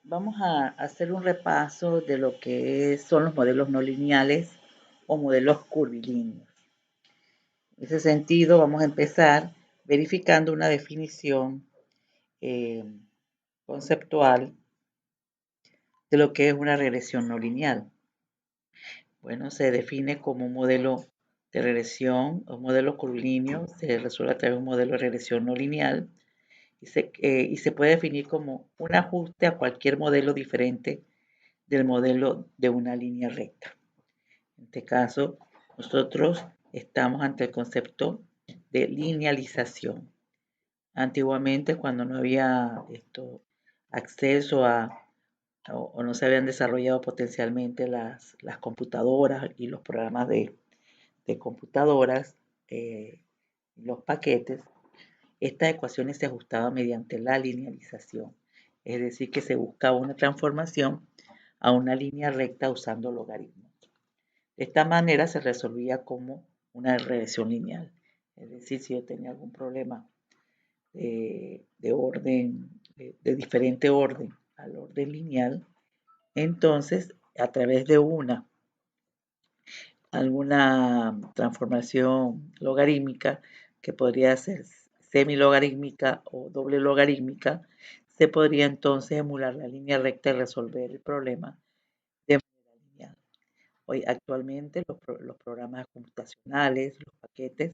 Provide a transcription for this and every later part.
Vamos a hacer un repaso de lo que son los modelos no lineales o modelos curvilíneos. En ese sentido, vamos a empezar verificando una definición eh, conceptual de lo que es una regresión no lineal. Bueno, se define como un modelo de regresión o modelo curvilíneo, se resuelve a través de un modelo de regresión no lineal y se puede definir como un ajuste a cualquier modelo diferente del modelo de una línea recta. En este caso, nosotros estamos ante el concepto de linealización. Antiguamente, cuando no había acceso o no se habían desarrollado potencialmente las computadoras y los programas de computadoras, los paquetes, estas ecuaciones se ajustaban mediante la linealización, es decir, que se buscaba una transformación a una línea recta usando logaritmos. De esta manera se resolvía como una regresión lineal, es decir, si yo tenía algún problema de orden, de diferente orden al orden lineal, entonces a través de alguna transformación logarítmica que podría ser semilogarítmica o doble logarítmica, se podría entonces emular la línea recta y resolver el problema de manera lineal. Hoy actualmente los programas computacionales, los paquetes,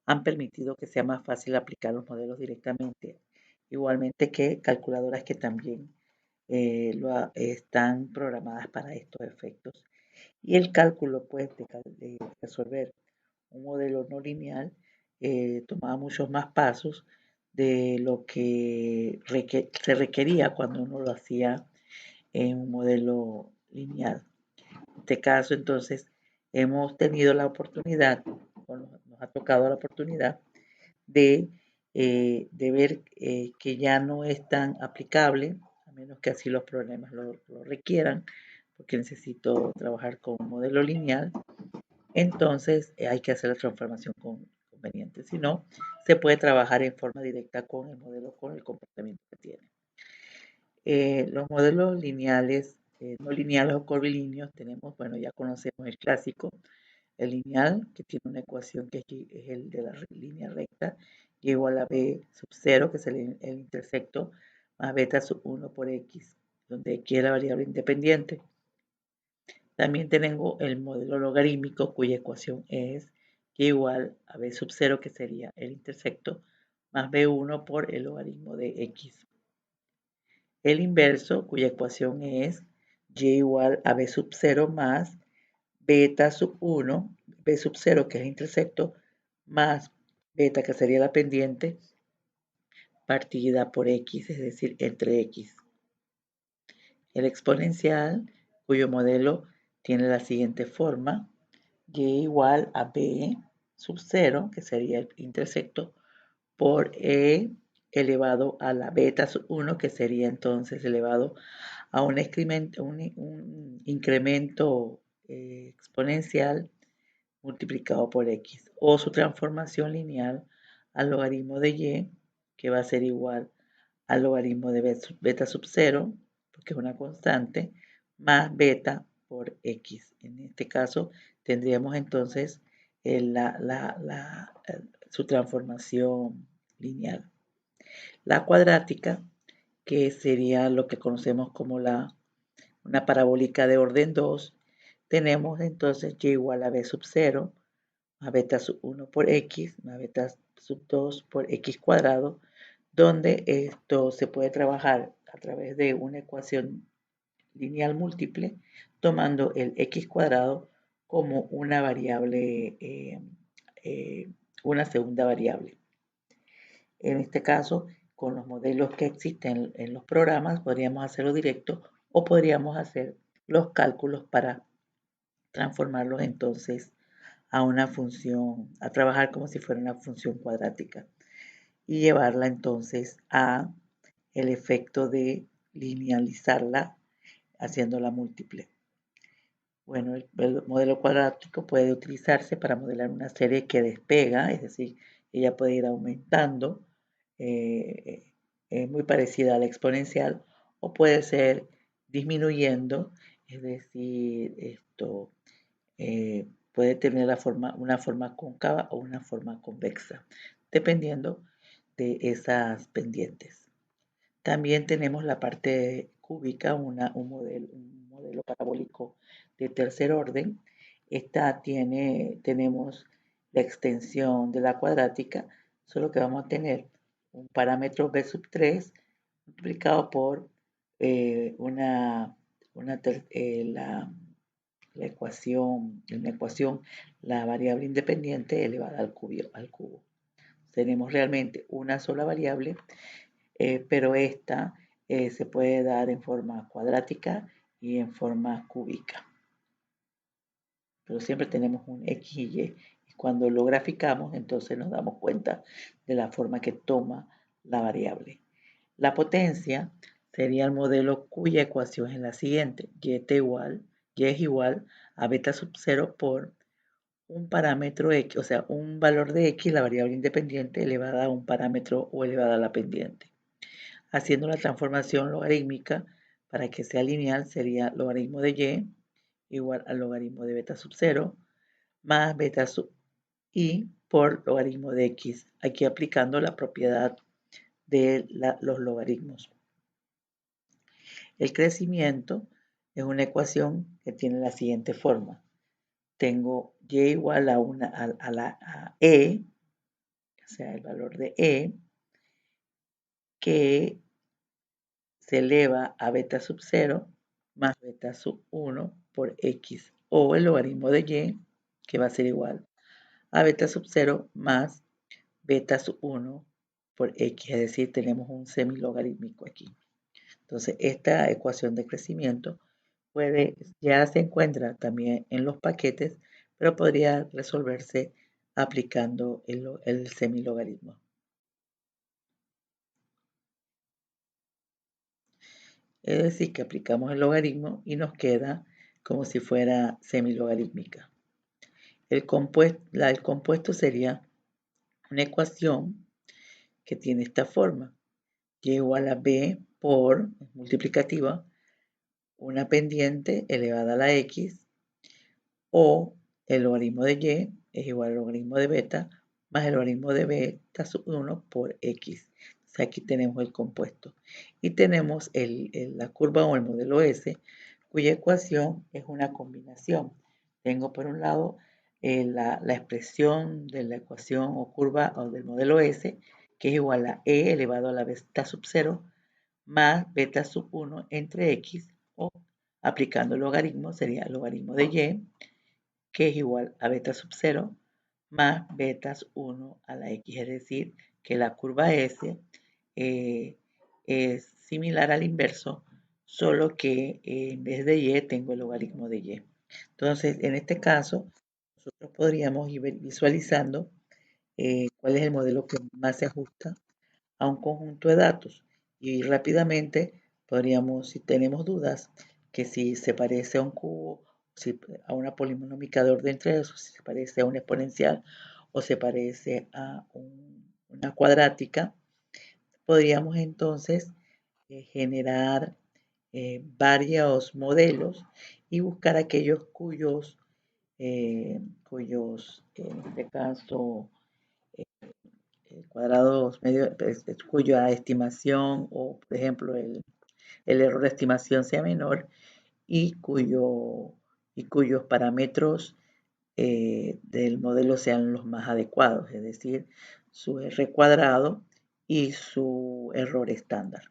han permitido que sea más fácil aplicar los modelos directamente, igualmente que calculadoras que también están programadas para estos efectos. Y el cálculo pues, de resolver un modelo no lineal tomaba muchos más pasos de lo que se requería cuando uno lo hacía en un modelo lineal. En este caso, entonces, hemos tenido la oportunidad, o nos ha tocado la oportunidad de ver que ya no es tan aplicable, a menos que así los problemas lo requieran, porque necesito trabajar con un modelo lineal, entonces hay que hacer la transformación conveniente. Si no, se puede trabajar en forma directa con el modelo, con el comportamiento que tiene. Los modelos lineales, no lineales o curvilíneos, tenemos, bueno, ya conocemos el clásico, el lineal, que tiene una ecuación que es el de la línea recta, y igual a b sub 0, que es el intersecto, más beta sub 1 por x, donde x es la variable independiente. También tengo el modelo logarítmico, cuya ecuación es y igual a b sub 0, que sería el intersecto, más b1 por el logaritmo de x. El inverso, cuya ecuación es y igual a b sub 0 más beta sub 1, b sub 0, que es el intersecto, más beta, que sería la pendiente, partida por x, es decir, entre x. El exponencial, cuyo modelo tiene la siguiente forma, y igual a b sub 0, que sería el intersecto, por e elevado a la beta sub 1, que sería entonces elevado a un incremento exponencial multiplicado por x, o su transformación lineal al logaritmo de y, que va a ser igual al logaritmo de beta sub 0, porque es una constante, más beta por x. En este caso tendríamos entonces su transformación lineal. La cuadrática, que sería lo que conocemos como una parabólica de orden 2, tenemos entonces y igual a b sub 0 más beta sub 1 por x más beta sub 2 por x cuadrado, donde esto se puede trabajar a través de una ecuación lineal múltiple, tomando el x cuadrado como una variable, una segunda variable. En este caso, con los modelos que existen en los programas, podríamos hacerlo directo o podríamos hacer los cálculos para transformarlos entonces a una función, a trabajar como si fuera una función cuadrática y llevarla entonces a el efecto de linealizarla haciéndola múltiple. Bueno, el modelo cuadrático puede utilizarse para modelar una serie que despega, es decir, ella puede ir aumentando, muy parecida a la exponencial, o puede ser disminuyendo, es decir, puede tener una forma cóncava o una forma convexa, dependiendo de esas pendientes. También tenemos la parte cúbica, un modelo parabólico de tercer orden. Tenemos la extensión de la cuadrática, solo que vamos a tener un parámetro b sub 3 multiplicado por la ecuación, la variable independiente elevada al cubo. Tenemos realmente una sola variable, pero esta se puede dar en forma cuadrática y en forma cúbica. Pero siempre tenemos un x y y. Y cuando lo graficamos, entonces nos damos cuenta de la forma que toma la variable. La potencia sería el modelo cuya ecuación es la siguiente. Y es igual a beta sub 0 por un parámetro x, o sea, un valor de x, la variable independiente, elevada a un parámetro o elevada a la pendiente. Haciendo la transformación logarítmica para que sea lineal, sería logaritmo de y igual al logaritmo de beta sub 0 más beta sub y por logaritmo de x, aquí aplicando la propiedad de los logaritmos. El crecimiento es una ecuación que tiene la siguiente forma. Tengo y igual a e, o sea, el valor de e, que se eleva a beta sub 0 más beta sub 1 por x, o el logaritmo de y, que va a ser igual a beta sub 0 más beta sub 1 por x, es decir, tenemos un semilogarítmico aquí. Entonces, esta ecuación de crecimiento ya se encuentra también en los paquetes, pero podría resolverse aplicando el semilogaritmo. Es decir, que aplicamos el logaritmo y nos queda como si fuera semilogarítmica. El compuesto sería una ecuación que tiene esta forma. Y igual a b por multiplicativa, una pendiente elevada a la x, o el logaritmo de y es igual al logaritmo de beta más el logaritmo de beta sub 1 por x. O sea, aquí tenemos el compuesto. Y tenemos la curva o el modelo S, cuya ecuación es una combinación. Tengo por un lado la expresión de la ecuación o curva o del modelo S, que es igual a e elevado a la beta sub 0 más beta sub 1 entre x, o aplicando el logaritmo sería el logaritmo de y, que es igual a beta sub 0 más beta sub 1 a la x, es decir, que la curva S es similar al inverso, solo que en vez de y tengo el logaritmo de y. Entonces, en este caso, nosotros podríamos ir visualizando cuál es el modelo que más se ajusta a un conjunto de datos y rápidamente podríamos, si tenemos dudas, que si se parece a un cubo, si a una polinomial de orden 3, o si se parece a una exponencial o se parece a una cuadrática, podríamos entonces generar varios modelos y buscar aquellos en este caso, cuadrados cuya estimación o, por ejemplo, el error de estimación sea menor y cuyos parámetros del modelo sean los más adecuados, es decir, su R cuadrado y su error estándar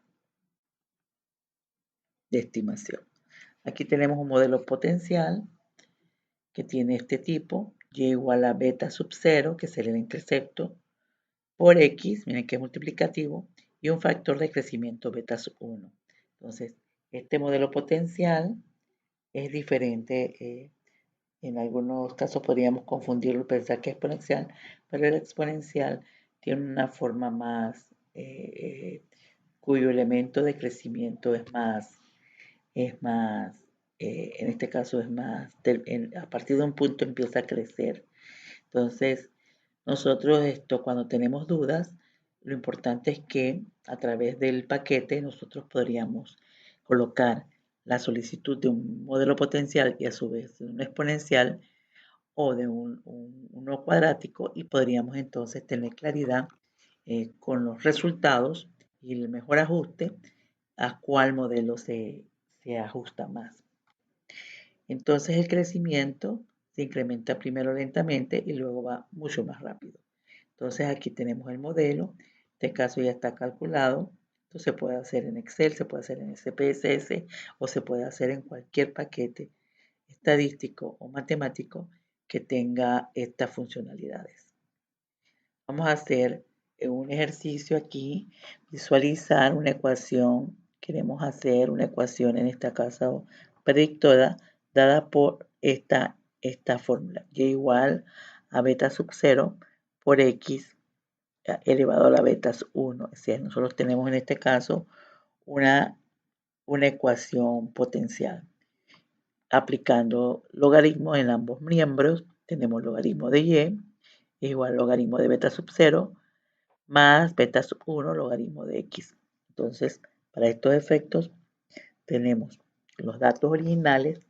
de estimación. Aquí tenemos un modelo potencial que tiene este tipo, y igual a beta sub 0, que sería el intercepto, por x, miren que es multiplicativo, y un factor de crecimiento beta sub 1. Entonces, este modelo potencial es diferente. En algunos casos podríamos confundirlo y pensar que es exponencial, pero el exponencial tiene una forma más, cuyo elemento de crecimiento en este caso es más, a partir de un punto empieza a crecer. Entonces, nosotros cuando tenemos dudas, lo importante es que a través del paquete nosotros podríamos colocar la solicitud de un modelo potencial y a su vez de un exponencial o de uno cuadrático, y podríamos entonces tener claridad con los resultados y el mejor ajuste a cuál modelo se ajusta más. Entonces el crecimiento se incrementa primero lentamente y luego va mucho más rápido. Entonces aquí tenemos el modelo, en este caso ya está calculado, esto se puede hacer en Excel, se puede hacer en SPSS o se puede hacer en cualquier paquete estadístico o matemático que tenga estas funcionalidades. Vamos a hacer un ejercicio aquí, visualizar una ecuación. Queremos hacer una ecuación en esta caso predictora dada por esta fórmula. Y igual a beta sub 0 por x elevado a la beta 1. Es decir, nosotros tenemos en este caso una ecuación potencial. Aplicando logaritmos en ambos miembros, tenemos logaritmo de y es igual al logaritmo de beta sub 0 más beta sub 1 logaritmo de x. Entonces, para estos efectos tenemos los datos originales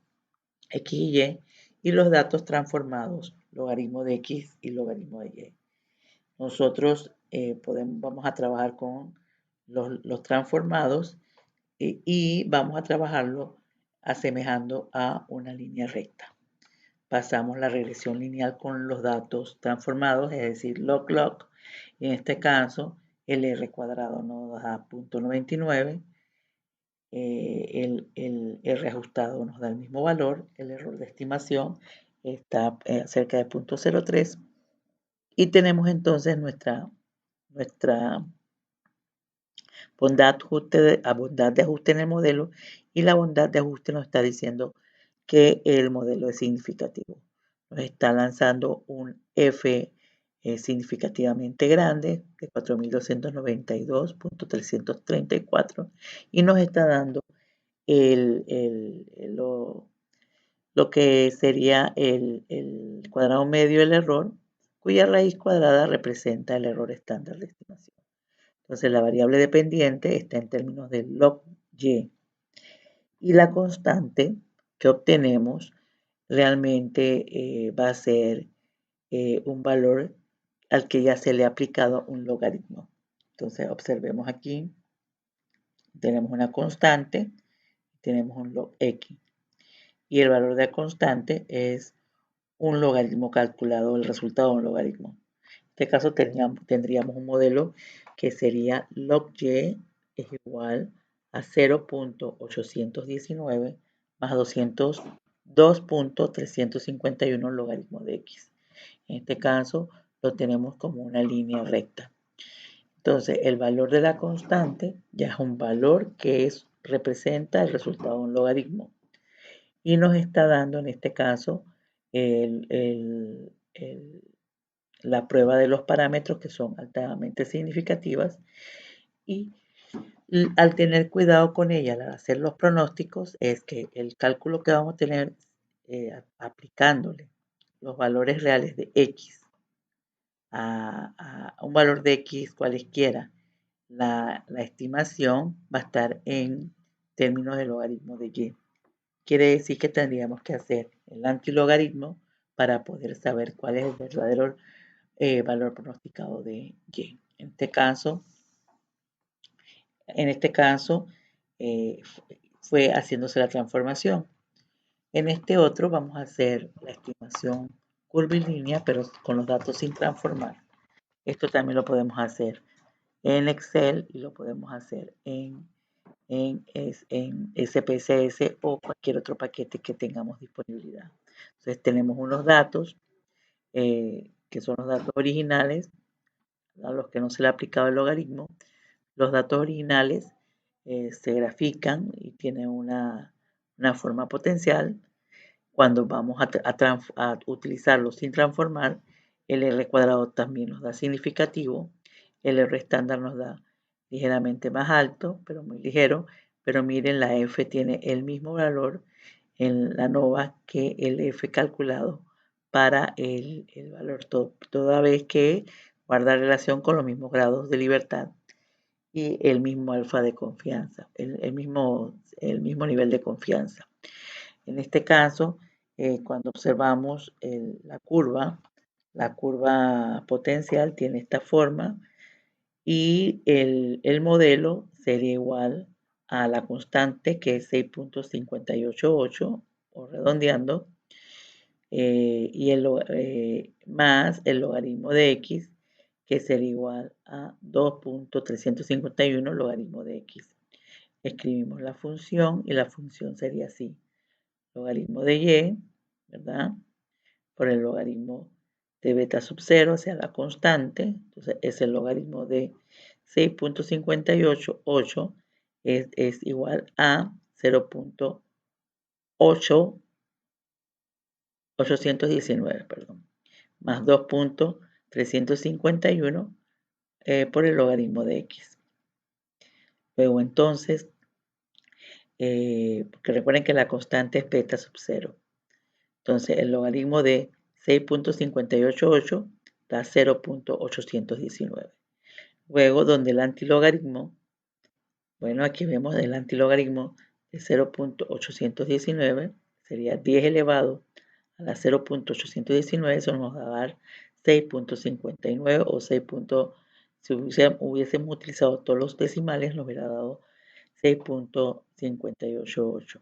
x y los datos transformados logaritmo de x y logaritmo de y. Nosotros vamos a trabajar con los transformados y vamos a trabajarlo asemejando a una línea recta. Pasamos la regresión lineal con los datos transformados, es decir, log-log. Y en este caso, el r cuadrado nos da 0.99, el r ajustado nos da el mismo valor, el error de estimación está cerca de 0.03 y tenemos entonces nuestra bondad de ajuste en el modelo, y la bondad de ajuste nos está diciendo que el modelo es significativo. Nos está lanzando un F significativamente grande de 4.292.334 y nos está dando lo que sería el cuadrado medio del error, cuya raíz cuadrada representa el error estándar de estimación. Entonces la variable dependiente está en términos de log y. Y la constante que obtenemos realmente va a ser un valor al que ya se le ha aplicado un logaritmo. Entonces observemos aquí, tenemos una constante, tenemos un log x. Y el valor de la constante es un logaritmo calculado, el resultado de un logaritmo. En este caso tendríamos un modelo que sería log y es igual a 0.819 más 202.351 logaritmo de x. En este caso lo tenemos como una línea recta. Entonces el valor de la constante ya es un valor que representa el resultado de un logaritmo. Y nos está dando en este caso la prueba de los parámetros, que son altamente significativas, y al tener cuidado con ella, al hacer los pronósticos, es que el cálculo que vamos a tener aplicándole los valores reales de x a un valor de x cualesquiera, la estimación va a estar en términos de logaritmo de y. Quiere decir que tendríamos que hacer el antilogaritmo para poder saber cuál es el verdadero valor pronosticado de y. En este caso fue haciéndose la transformación. En este otro vamos a hacer la estimación curvilínea, pero con los datos sin transformar. Esto también lo podemos hacer en Excel y lo podemos hacer en SPSS o cualquier otro paquete que tengamos disponibilidad. Entonces tenemos unos datos que son los datos originales, a los que no se le ha aplicado el logaritmo. Los datos originales se grafican y tienen una forma potencial. Cuando vamos a utilizarlo sin transformar, el R cuadrado también nos da significativo, el R estándar nos da ligeramente más alto, pero muy ligero, pero miren, la F tiene el mismo valor en la NOVA que el F calculado para el valor toda vez que guarda relación con los mismos grados de libertad y el mismo alfa de confianza, el mismo nivel de confianza. En este caso, cuando observamos la curva potencial tiene esta forma y el modelo sería igual a la constante, que es 6.588, o redondeando, más el logaritmo de x, que sería igual a 2.351 logaritmo de x. Escribimos la función y la función sería así: logaritmo de y, ¿verdad?, por el logaritmo de beta sub 0, o sea, la constante. Entonces es el logaritmo de 6.588, es igual a 0.819, perdón, más 2.351 por el logaritmo de x. Luego entonces, porque recuerden que la constante es beta sub 0. Entonces el logaritmo de 6.588 da 0.819. Luego, donde el antilogaritmo, bueno, aquí vemos el antilogaritmo de 0.819 sería 10 elevado a la 0.819, eso nos va a dar 6.59 o 6. Si hubiésemos utilizado todos los decimales, nos hubiera dado 6.588.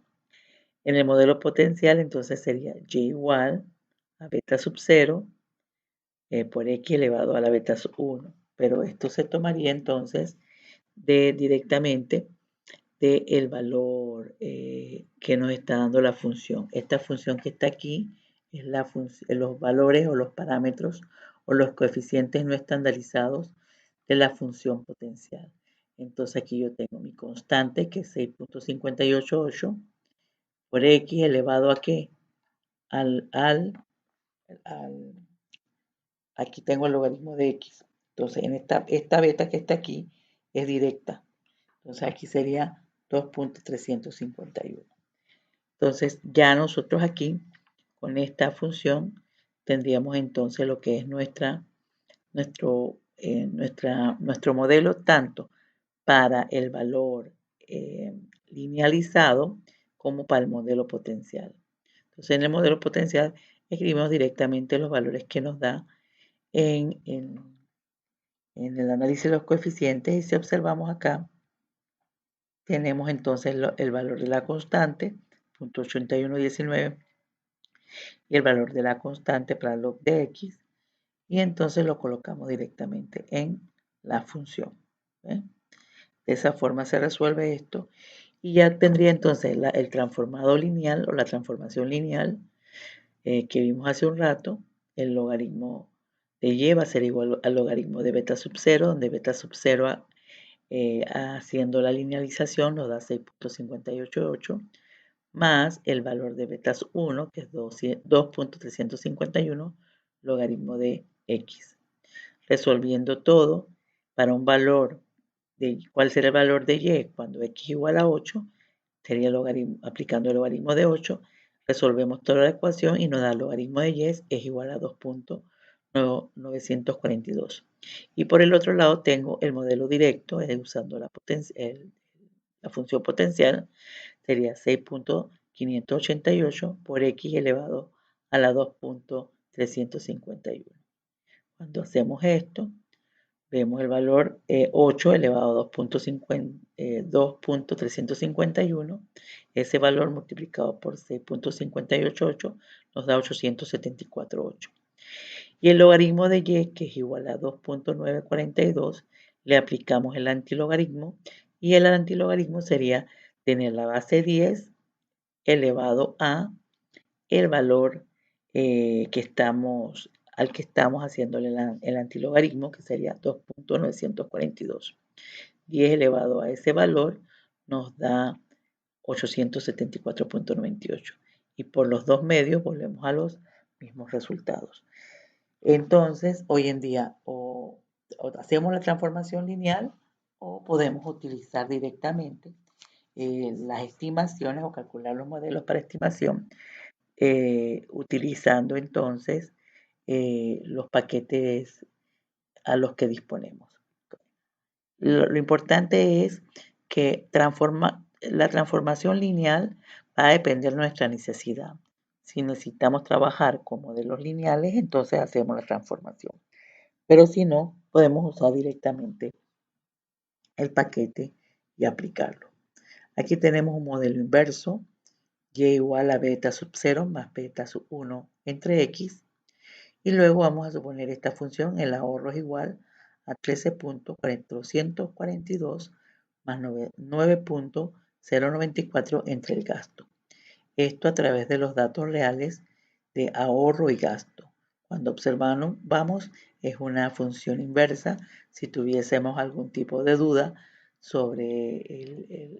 En el modelo potencial, entonces sería y igual a beta sub 0 por x elevado a la beta sub 1. Pero esto se tomaría entonces directamente del valor que nos está dando la función. Esta función que está aquí es los valores o los parámetros o los coeficientes no estandarizados de la función potencial. Entonces aquí yo tengo mi constante, que es 6.588 por x elevado a ¿qué? Aquí tengo el logaritmo de x. Entonces en esta beta que está aquí es directa. Entonces aquí sería 2.351. Entonces ya nosotros aquí con esta función tendríamos entonces lo que es nuestro modelo, tanto para el valor linealizado como para el modelo potencial. Entonces en el modelo potencial escribimos directamente los valores que nos da en el análisis de los coeficientes, y si observamos acá, tenemos entonces el valor de la constante, 0.8119, y el valor de la constante para log de x, y entonces lo colocamos directamente en la función. De esa forma se resuelve esto, y ya tendría entonces el transformado lineal o la transformación lineal que vimos hace un rato. El logaritmo de y va a ser igual al logaritmo de beta sub 0, donde beta sub 0 haciendo la linealización nos da 6.588, más el valor de beta sub 1, que es 2.351 logaritmo de x. Resolviendo todo para un valor de ¿cuál será el valor de y cuando x igual a 8? Sería aplicando el logaritmo de 8, resolvemos toda la ecuación y nos da el logaritmo de y es igual a 2.942. Y por el otro lado tengo el modelo directo, usando la función potencial, sería 6.588 por x elevado a la 2.351. Cuando hacemos esto, vemos el valor 8 elevado a 2.351. Ese valor multiplicado por 6.588 nos da 874.8. Y el logaritmo de y, que es igual a 2.942, le aplicamos el antilogaritmo, y el antilogaritmo sería tener la base 10 elevado a el valor al que estamos haciéndole el antilogaritmo, que sería 2.942. 10 elevado a ese valor nos da 874.98. Y por los dos medios volvemos a los mismos resultados. Entonces, hoy en día o hacemos la transformación lineal o podemos utilizar directamente las estimaciones o calcular los modelos para estimación utilizando entonces los paquetes a los que disponemos. Lo importante es que la transformación lineal va a depender de nuestra necesidad. Si necesitamos trabajar con modelos lineales, entonces hacemos la transformación. Pero si no, podemos usar directamente el paquete y aplicarlo. Aquí tenemos un modelo inverso, y igual a beta sub 0 más beta sub 1 entre x. Y luego vamos a suponer esta función, el ahorro es igual a 13.442 más 9.094 entre el gasto. Esto a través de los datos reales de ahorro y gasto. Cuando observamos, vamos, es una función inversa. Si tuviésemos algún tipo de duda sobre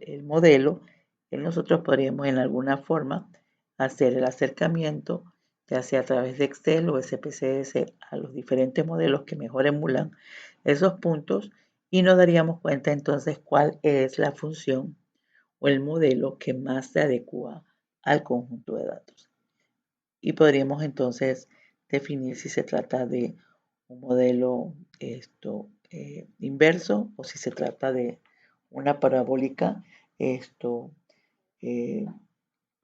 el modelo, nosotros podríamos en alguna forma hacer el acercamiento, ya sea a través de Excel o SPSS, a los diferentes modelos que mejor emulan esos puntos y nos daríamos cuenta entonces cuál es la función o el modelo que más se adecua al conjunto de datos. Y podríamos entonces definir si se trata de un modelo inverso o si se trata de una parabólica eh,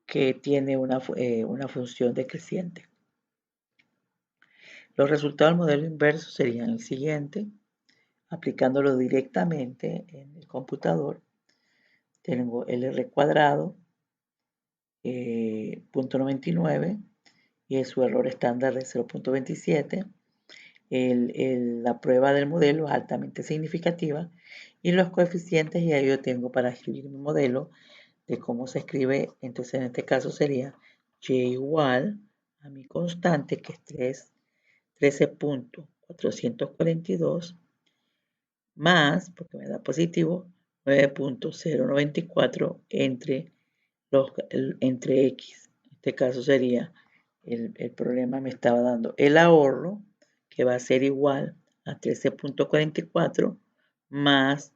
que tiene una función decreciente. Los resultados del modelo inverso serían el siguiente. Aplicándolo directamente en el computador, tengo el R cuadrado, 0.99 y su error estándar de 0.27. La prueba del modelo es altamente significativa y los coeficientes ya yo tengo para escribir mi modelo de cómo se escribe. Entonces en este caso sería y igual a mi constante que es 13.442 más, porque me da positivo, 9.094 entre x. En este caso sería, el problema me estaba dando el ahorro, que va a ser igual a 13.44 más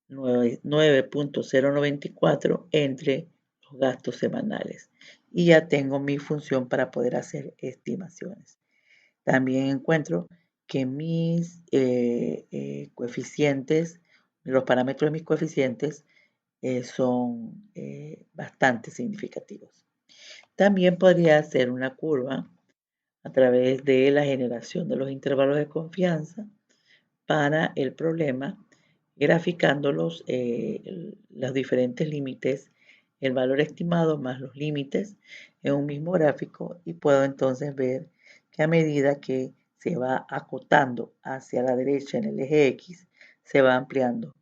9.094 entre los gastos semanales. Y ya tengo mi función para poder hacer estimaciones. También encuentro que mis coeficientes, los parámetros de mis coeficientes son bastante significativos. También podría hacer una curva a través de la generación de los intervalos de confianza para el problema, graficando los diferentes límites, el valor estimado más los límites en un mismo gráfico, y puedo entonces ver que a medida que se va acotando hacia la derecha en el eje X, se va ampliando,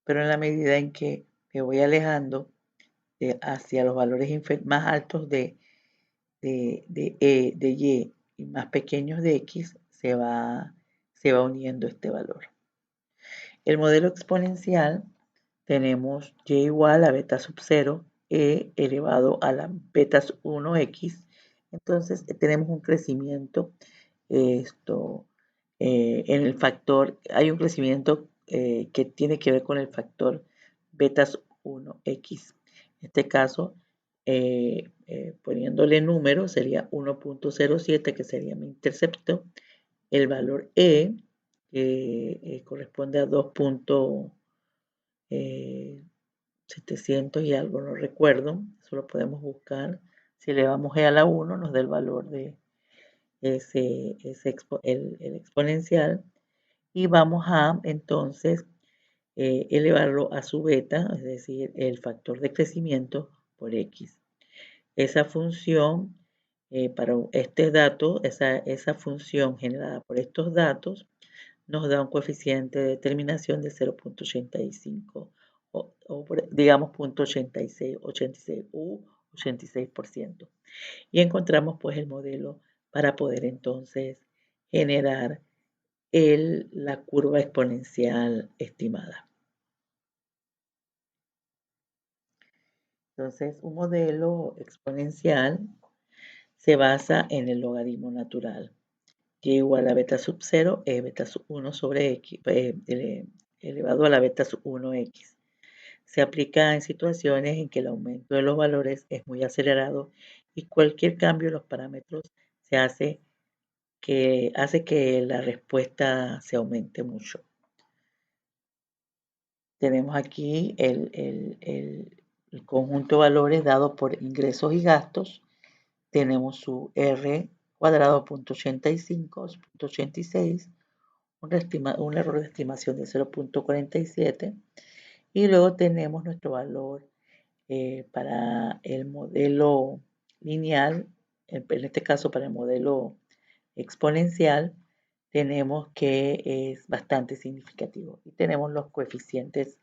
pero en la medida en que me voy alejando hacia los valores más altos de Y y más pequeños de X, se va uniendo este valor. El modelo exponencial tenemos y igual a beta sub 0 elevado a la beta sub 1x. Entonces tenemos un crecimiento en el factor, hay un crecimiento que tiene que ver con el factor beta sub 1x. En este caso, poniéndole número, sería 1.07, que sería mi intercepto. El valor E, que corresponde a 2.700 y algo, no recuerdo, eso lo podemos buscar. Si elevamos E a la 1, nos da el valor de el exponencial, y vamos a entonces elevarlo a su beta, es decir, el factor de crecimiento por X. Esa función, para este dato, esa función generada por estos datos, nos da un coeficiente de determinación de 0.85 o digamos 0.86, 86 u 86%. Y encontramos pues el modelo para poder entonces generar la curva exponencial estimada. Entonces, un modelo exponencial se basa en el logaritmo natural. Y igual a beta sub 0 es beta sub 1 sobre x, elevado a la beta sub 1x. Se aplica en situaciones en que el aumento de los valores es muy acelerado y cualquier cambio en los parámetros hace que la respuesta se aumente mucho. tenemos aquí el conjunto de valores dado por ingresos y gastos. Tenemos su R cuadrado .85, .86, un error de estimación de 0.47. Y luego tenemos nuestro valor para el modelo lineal, en este caso para el modelo exponencial, tenemos que es bastante significativo. Y tenemos los coeficientes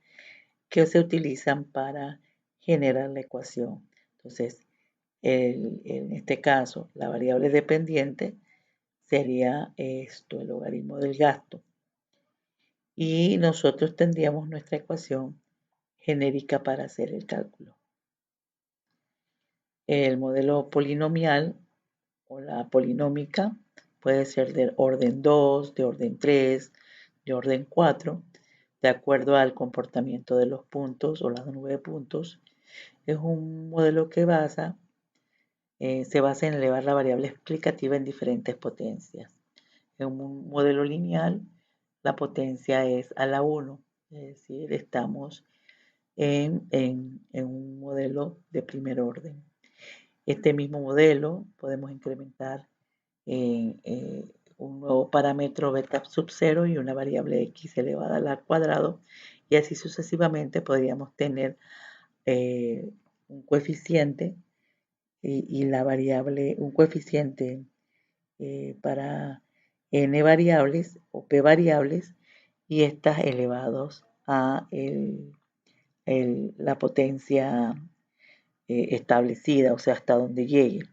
que se utilizan para generar la ecuación. Entonces, en este caso, la variable dependiente sería esto, el logaritmo del gasto. Y nosotros tendríamos nuestra ecuación genérica para hacer el cálculo. El modelo polinomial o la polinómica puede ser de orden 2, de orden 3, de orden 4, de acuerdo al comportamiento de los puntos o las nubes de puntos. Es un modelo que se basa en elevar la variable explicativa en diferentes potencias. En un modelo lineal, la potencia es a la 1, es decir, estamos en un modelo de primer orden. Este mismo modelo podemos incrementar un nuevo parámetro beta sub 0 y una variable x elevada al cuadrado, y así sucesivamente podríamos tener un coeficiente y la variable, un coeficiente para n variables o p variables, y estas elevados a la potencia establecida, o sea, hasta donde llegue,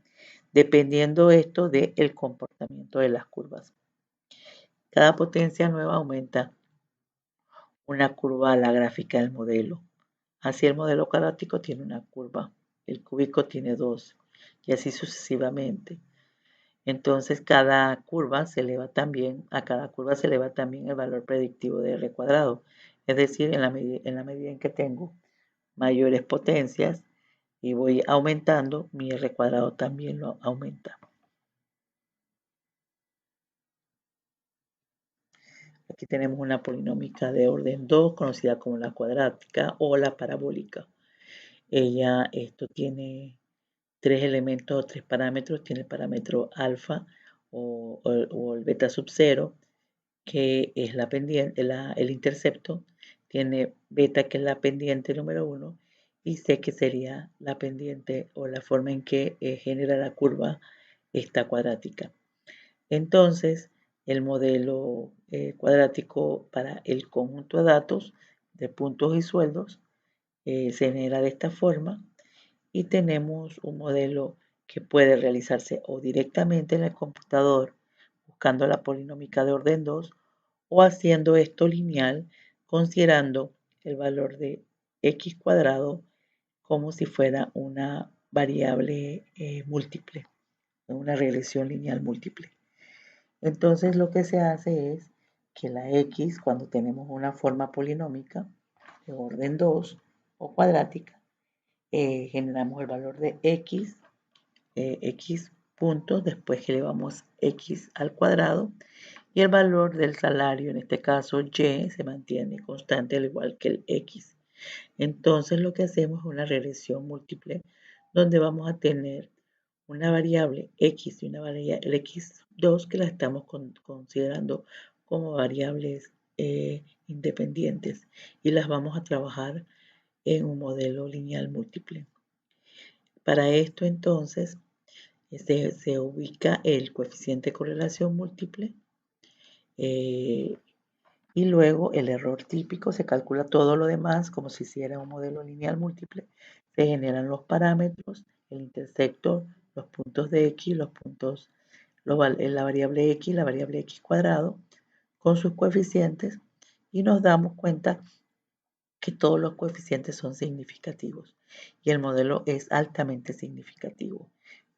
dependiendo esto del comportamiento de las curvas. Cada potencia nueva aumenta una curva a la gráfica del modelo. Así el modelo cuadrático tiene una curva, el cúbico tiene dos, y así sucesivamente. Entonces cada curva se eleva también, a cada curva se eleva también el valor predictivo de R cuadrado. Es decir, en la medida en que tengo mayores potencias y voy aumentando, mi R cuadrado también lo aumenta. Aquí tenemos una polinómica de orden 2, conocida como la cuadrática o la parabólica. Esto tiene tres elementos o tres parámetros. Tiene el parámetro alfa o el beta sub 0, que es la pendiente, el intercepto. Tiene beta, que es la pendiente número 1, y C, que sería la pendiente o la forma en que genera la curva esta cuadrática. Entonces, el modelo cuadrático para el conjunto de datos de puntos y sueldos se genera de esta forma, y tenemos un modelo que puede realizarse o directamente en el computador buscando la polinómica de orden 2, o haciendo esto lineal considerando el valor de x cuadrado como si fuera una variable múltiple, una regresión lineal múltiple. Entonces lo que se hace es que la x, cuando tenemos una forma polinómica de orden 2 o cuadrática, generamos el valor de x, x puntos, después que elevamos x al cuadrado, y el valor del salario, en este caso y, se mantiene constante al igual que el x. Entonces lo que hacemos es una regresión múltiple donde vamos a tener una variable x y una variable x2 que la estamos considerando como variables independientes, y las vamos a trabajar en un modelo lineal múltiple. Para esto entonces se ubica el coeficiente de correlación múltiple y luego el error típico. Se calcula todo lo demás como si hiciera un modelo lineal múltiple. Se generan los parámetros, el intersector, los puntos de x, la variable x, la variable x cuadrado con sus coeficientes, y nos damos cuenta que todos los coeficientes son significativos y el modelo es altamente significativo.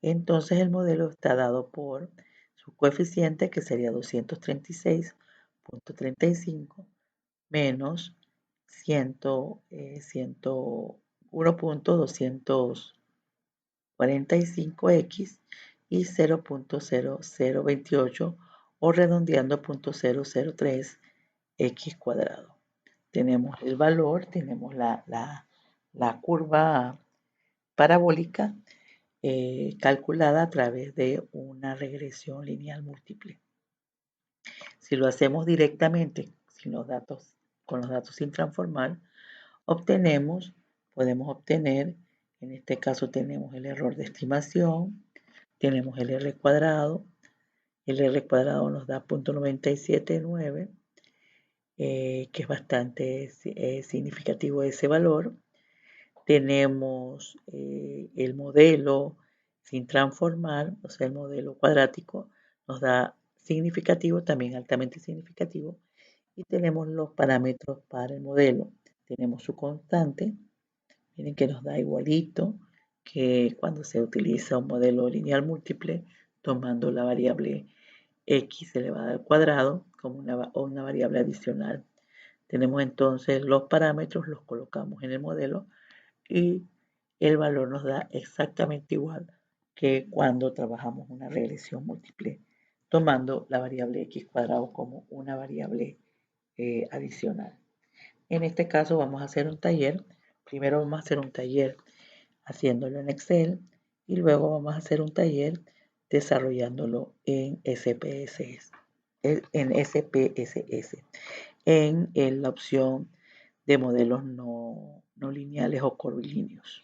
Entonces el modelo está dado por su coeficiente, que sería 236.35 menos 1.245x y 0.0028, o redondeando 0.003 x cuadrado. tenemos el valor, tenemos la curva parabólica calculada a través de una regresión lineal múltiple. Si lo hacemos directamente con los datos sin transformar, podemos obtener, en este caso tenemos el error de estimación, tenemos el R cuadrado nos da 0.979, que es bastante significativo ese valor. Tenemos el modelo sin transformar, o sea, el modelo cuadrático nos da significativo, también altamente significativo, y tenemos los parámetros para el modelo. Tenemos su constante, miren que nos da igualito que cuando se utiliza un modelo lineal múltiple, tomando la variable x elevada al cuadrado como una variable adicional. Tenemos entonces los parámetros, los colocamos en el modelo y el valor nos da exactamente igual que cuando trabajamos una regresión múltiple, tomando la variable x cuadrado como una variable adicional. En este caso vamos a hacer un taller. Primero vamos a hacer un taller haciéndolo en Excel y luego vamos a hacer un taller desarrollándolo en SPSS, en la opción de modelos no lineales o curvilíneos.